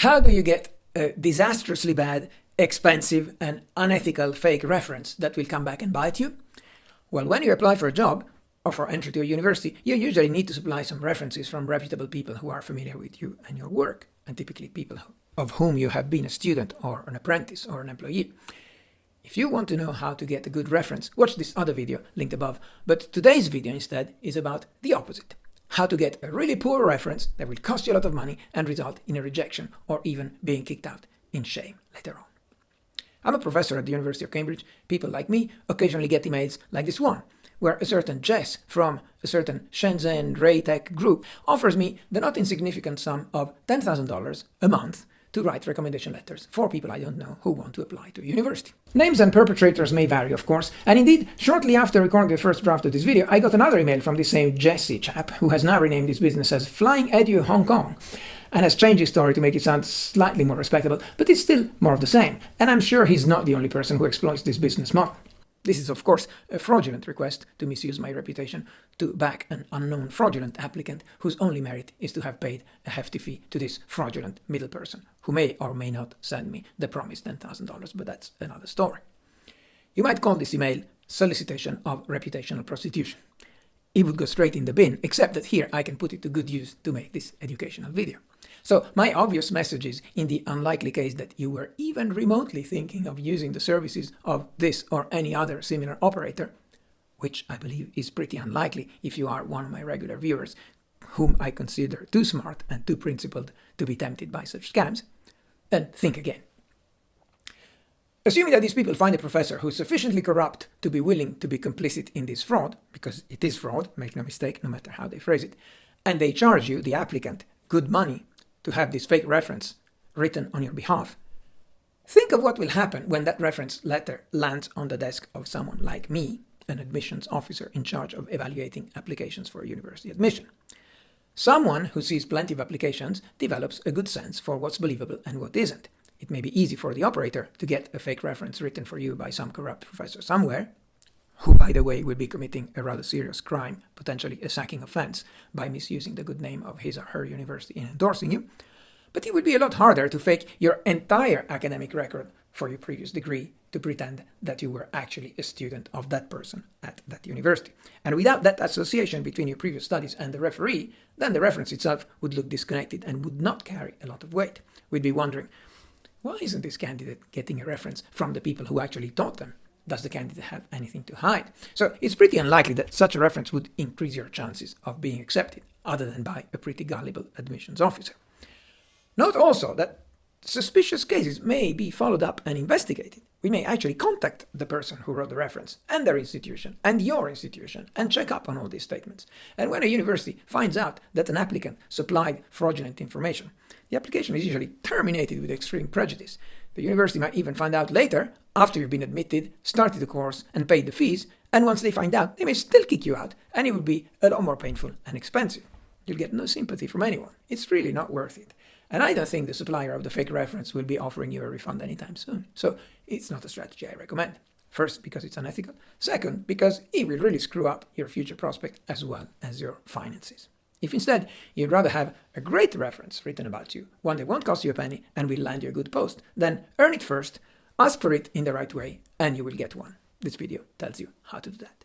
How do you get a disastrously bad, expensive and unethical fake reference that will come back and bite you? Well, when you apply for a job or for entry to a university, you usually need to supply some references from reputable people who are familiar with you and your work, and typically people of whom you have been a student or an apprentice or an employee. If you want to know how to get a good reference, watch this other video linked above. But today's video instead is about the opposite. How to get a really poor reference that will cost you a lot of money and result in a rejection or even being kicked out in shame later on. I'm a professor at the University of Cambridge. People like me occasionally get emails like this one, where a certain Jess from a certain Shenzhen Ray Tech group offers me the not insignificant sum of $10,000 a month to write recommendation letters for people I don't know who want to apply to a university. Names and perpetrators may vary, of course, and indeed, shortly after recording the first draft of this video, I got another email from the same Jesse chap, who has now renamed his business as Flying Edu Hong Kong, and has changed his story to make it sound slightly more respectable, but it's still more of the same, and I'm sure he's not the only person who exploits this business model. This is, of course, a fraudulent request to misuse my reputation to back an unknown fraudulent applicant whose only merit is to have paid a hefty fee to this fraudulent middle person, who may or may not send me the promised $10,000, but that's another story. You might call this email solicitation of reputational prostitution. It would go straight in the bin, except that here I can put it to good use to make this educational video. So my obvious message is, in the unlikely case that you were even remotely thinking of using the services of this or any other similar operator, which I believe is pretty unlikely if you are one of my regular viewers, whom I consider too smart and too principled to be tempted by such scams, then think again. Assuming that these people find a professor who is sufficiently corrupt to be willing to be complicit in this fraud, because it is fraud, make no mistake, no matter how they phrase it, and they charge you, the applicant, good money to have this fake reference written on your behalf, think of what will happen when that reference letter lands on the desk of someone like me, an admissions officer in charge of evaluating applications for university admission. Someone who sees plenty of applications develops a good sense for what's believable and what isn't. It may be easy for the operator to get a fake reference written for you by some corrupt professor somewhere, who, by the way, will be committing a rather serious crime, potentially a sacking offense, by misusing the good name of his or her university in endorsing you. But it would be a lot harder to fake your entire academic record for your previous degree to pretend that you were actually a student of that person at that university. And without that association between your previous studies and the referee, then the reference itself would look disconnected and would not carry a lot of weight. We'd be wondering, why isn't this candidate getting a reference from the people who actually taught them? Does the candidate have anything to hide? So it's pretty unlikely that such a reference would increase your chances of being accepted, other than by a pretty gullible admissions officer. Note also that suspicious cases may be followed up and investigated. We may actually contact the person who wrote the reference and their institution and your institution and check up on all these statements. And when a university finds out that an applicant supplied fraudulent information, the application is usually terminated with extreme prejudice. The university might even find out later, after you've been admitted, started the course, and paid the fees, and once they find out, they may still kick you out, and it will be a lot more painful and expensive. You'll get no sympathy from anyone. It's really not worth it. And I don't think the supplier of the fake reference will be offering you a refund anytime soon. So it's not a strategy I recommend. First, because it's unethical. Second, because it will really screw up your future prospect as well as your finances. If instead you'd rather have a great reference written about you, one that won't cost you a penny and will land you a good post, then earn it first, ask for it in the right way, and you will get one. This video tells you how to do that.